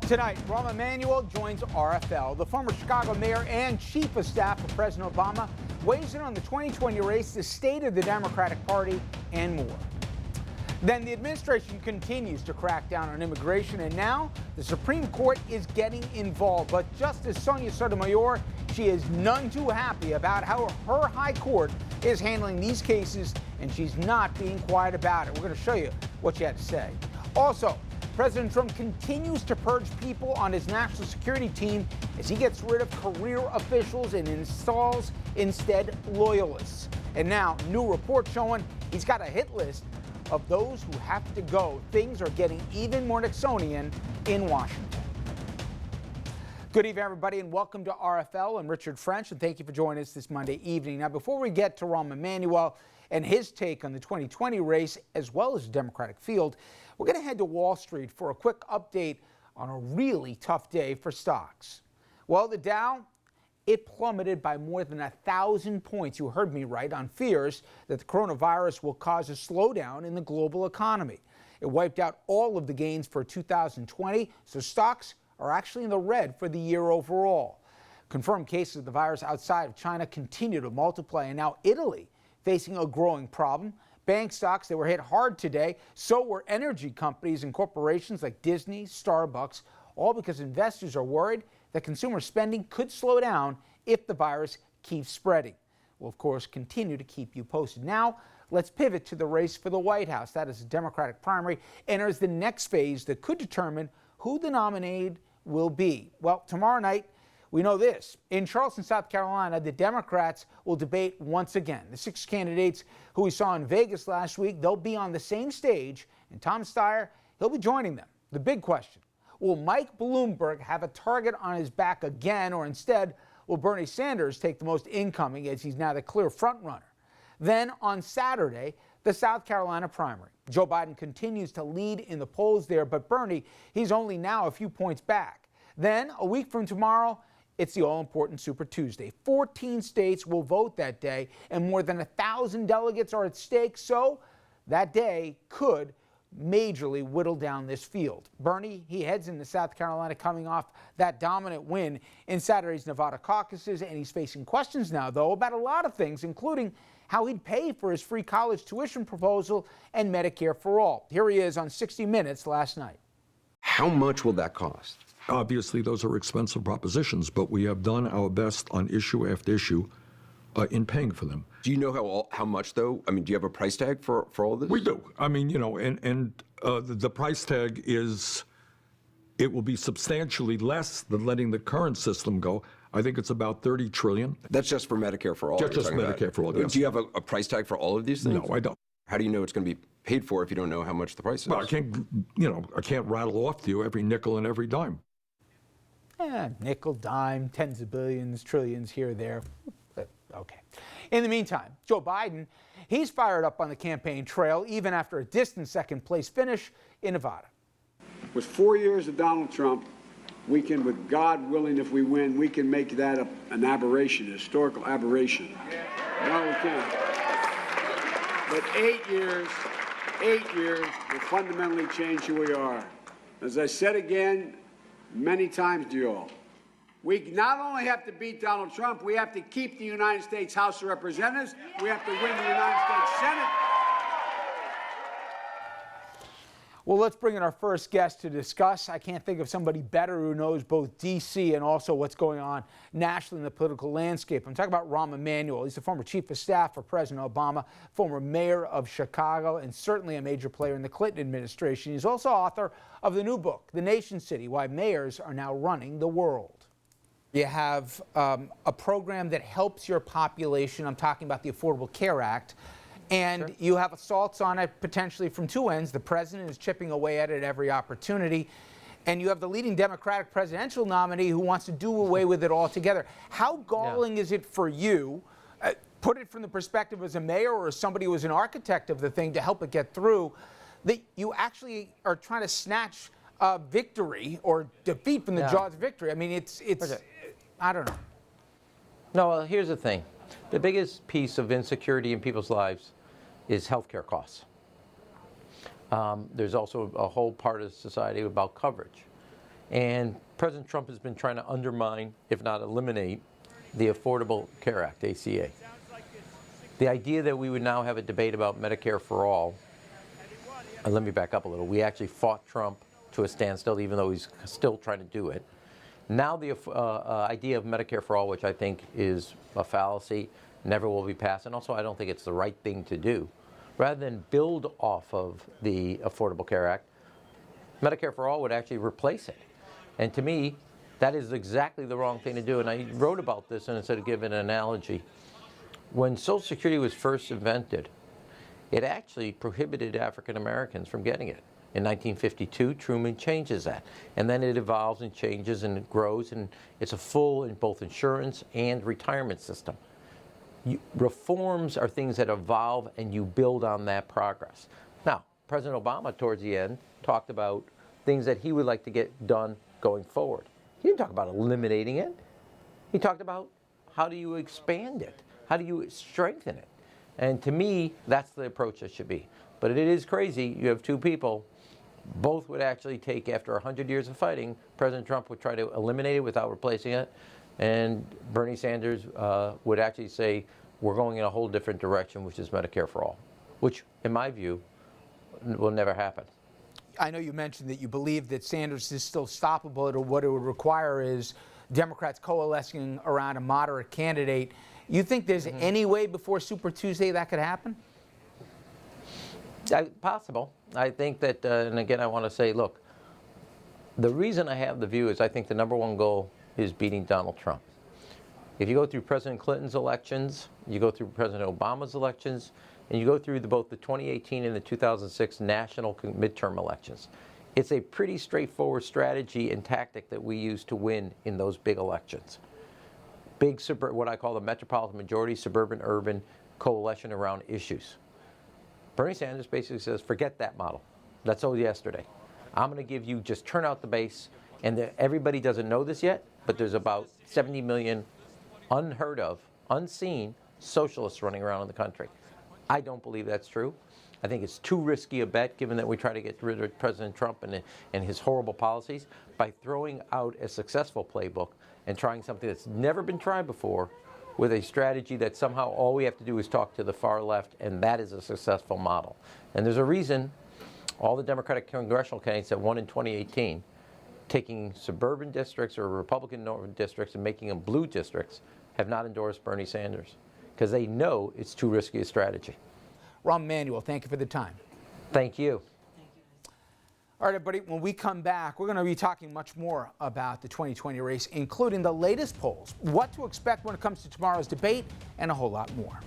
Tonight, Rahm Emanuel joins RFL. The former Chicago mayor and chief of staff of President Obama weighs in on the 2020 race, the state of the Democratic Party, and more. Then the administration continues to crack down on immigration, and now the Supreme Court is getting involved. But Justice Sonia Sotomayor, she is none too happy about how her high court is handling these cases, and she's not being quiet about it. We're going to show you what she had to say. Also, President Trump continues to purge people on his national security team as he gets rid of career officials and installs instead loyalists. And now, new report showing he's got a hit list of those who have to go. Things are getting even more Nixonian in Washington. Good evening, everybody, and welcome to RFL. I'm Richard French, and thank you for joining us this Monday evening. Now, before we get to Rahm Emanuel and his take on the 2020 race, as well as the Democratic field, we're going to head to Wall Street for a quick update on a really tough day for stocks. Well, the Dow, it plummeted by more than 1,000 points. You heard me right, on fears that the coronavirus will cause a slowdown in the global economy. It wiped out all of the gains for 2020, so stocks are actually in the red for the year overall. Confirmed cases of the virus outside of China continue to multiply, and now Italy facing a growing problem. Bank stocks, they were hit hard today. So were energy companies and corporations like Disney, Starbucks, all because investors are worried that consumer spending could slow down if the virus keeps spreading. We'll, of course, continue to keep you posted. Now, let's pivot to the race for the White House. That is, the Democratic primary enters the next phase that could determine who the nominee will be. Well, tomorrow night, we know this. In Charleston, South Carolina, the Democrats will debate once again. The 6 candidates who we saw in Vegas last week, they'll be on the same stage, and Tom Steyer, he'll be joining them. The big question, will Mike Bloomberg have a target on his back again, or instead, will Bernie Sanders take the most incoming as he's now the clear front runner? Then on Saturday, the South Carolina primary. Joe Biden continues to lead in the polls there, but Bernie, he's only now a few points back. Then, a week from tomorrow, it's the all-important Super Tuesday. 14 states will vote that day, and more than 1,000 delegates are at stake, so that day could majorly whittle down this field. Bernie, he heads into South Carolina coming off that dominant win in Saturday's Nevada caucuses, and he's facing questions now, though, about a lot of things, including how he'd pay for his free college tuition proposal and Medicare for all. Here he is on 60 Minutes last night. How much will that cost? Obviously, those are expensive propositions, but we have done our best on issue after issue in paying for them. Do you know how much, though? I mean, do you have a price tag for all this? We do. I mean, you know, the price tag is, it will be substantially less than letting the current system go. I think it's about $30 trillion. That's just for Medicare for all? Just Medicare for all, yes. Do you have a price tag for all of these things? No, I don't. How do you know it's going to be paid for if you don't know how much the price is? Well, I can't rattle off to you every nickel and every dime. Nickel, dime, tens of billions, trillions here, there. Okay. In the meantime, Joe Biden, he's fired up on the campaign trail, even after a distant second-place finish in Nevada. With 4 years of Donald Trump, we can, with God willing, if we win, we can make that an aberration, a historical aberration. No, we can't. But 8 years will fundamentally change who we are. As I said again many times to you all, we not only have to beat Donald Trump, we have to keep the United States House of Representatives. We have to win the United States Senate. Well, let's bring in our first guest to discuss. I can't think of somebody better who knows both D.C. and also what's going on nationally in the political landscape. I'm talking about Rahm Emanuel. He's the former chief of staff for President Obama, former mayor of Chicago, and certainly a major player in the Clinton administration. He's also author of the new book, The Nation City, Why Mayors Are Now Running the World. You have a program that helps your population. I'm talking about the Affordable Care Act. And sure, you have assaults on it potentially from two ends. The president is chipping away at it every opportunity. And you have the leading Democratic presidential nominee who wants to do away with it altogether. How galling is it for you, put it from the perspective as a mayor or as somebody who was an architect of the thing to help it get through, that you actually are trying to snatch victory or defeat from the jaws of victory? I mean, it's I don't know. No, well, here's the thing. The biggest piece of insecurity in people's lives is healthcare costs. There's also a whole part of society about coverage. And President Trump has been trying to undermine, if not eliminate, the Affordable Care Act, ACA. The idea that we would now have a debate about Medicare for all, and let me back up a little. We actually fought Trump to a standstill, even though he's still trying to do it. Now the idea of Medicare for all, which I think is a fallacy, never will be passed, and also I don't think it's the right thing to do. Rather than build off of the Affordable Care Act, Medicare for all would actually replace it. And to me, that is exactly the wrong thing to do. And I wrote about this, and instead of giving an analogy, when Social Security was first invented, it actually prohibited African Americans from getting it. In 1952, Truman changes that. And then it evolves and changes and it grows, and it's a full in both insurance and retirement system. Reforms are things that evolve and you build on that progress. Now, President Obama, towards the end, talked about things that he would like to get done going forward. He didn't talk about eliminating it. He talked about how do you expand it? How do you strengthen it? And to me, that's the approach that should be. But it is crazy. You have two people. Both would actually take, after 100 years of fighting, President Trump would try to eliminate it without replacing it. And Bernie Sanders would actually say, we're going in a whole different direction, which is Medicare for all, which, in my view, will never happen. I know you mentioned that you believe that Sanders is still stoppable, or what it would require is Democrats coalescing around a moderate candidate. You think there's any way before Super Tuesday that could happen? Possible. I think that, and again, I want to say, look, the reason I have the view is I think the number one goal is beating Donald Trump. If you go through President Clinton's elections, you go through President Obama's elections, and you go through both the 2018 and the 2006 national midterm elections, it's a pretty straightforward strategy and tactic that we use to win in those big elections. Big, what I call the metropolitan majority, suburban-urban coalition around issues. Bernie Sanders basically says, forget that model. That's all yesterday. I'm going to give you, just turn out the base. And everybody doesn't know this yet, but there's about 70 million unheard of, unseen socialists running around in the country. I don't believe that's true. I think it's too risky a bet, given that we try to get rid of President Trump and his horrible policies, by throwing out a successful playbook and trying something that's never been tried before with a strategy that somehow all we have to do is talk to the far left, and that is a successful model. And there's a reason all the Democratic congressional candidates that won in 2018, taking suburban districts or Republican districts and making them blue districts, have not endorsed Bernie Sanders, because they know it's too risky a strategy. Rahm Emanuel, thank you for the time. Thank you. All right, everybody, when we come back, we're going to be talking much more about the 2020 race, including the latest polls, what to expect when it comes to tomorrow's debate, and a whole lot more.